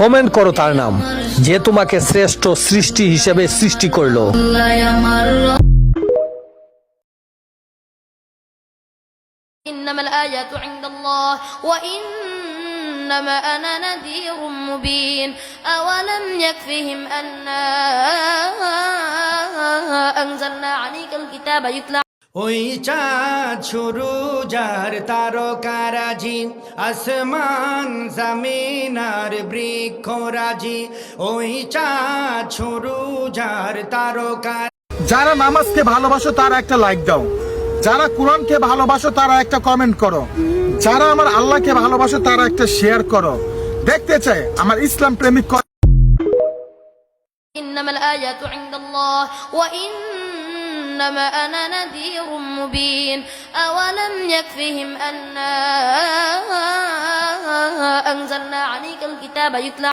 Comment করো তার নাম, যে তোমাকে শ্রেষ্ঠ সৃষ্টি হিসেবে সৃষ্টি করলো। إنما الآيات عند الله وإنما أنا نذير مبين أولم يكفهم أنا أنزلنا عليك الكتاب يتلى ওই চাঁদ শুরু যার তারকারাজি আসমান জমিন আর বৃক্ষরাজি ওই চাঁদ শুরু যার তারকা। যারা নামাজকে ভালোবাসো তারা একটা লাইক দাও, যারা কোরআনকে ভালোবাসো তারা একটা কমেন্ট করো, যারা আমার আল্লাহকে ভালোবাসো তারা একটা শেয়ার করো। দেখতে চাই আমার ইসলাম প্রেমিক। إنما الآيات عند الله وإنما أنا نذير مبين أولم يكفهم أنا أنزلنا عليك الكتاب يتلى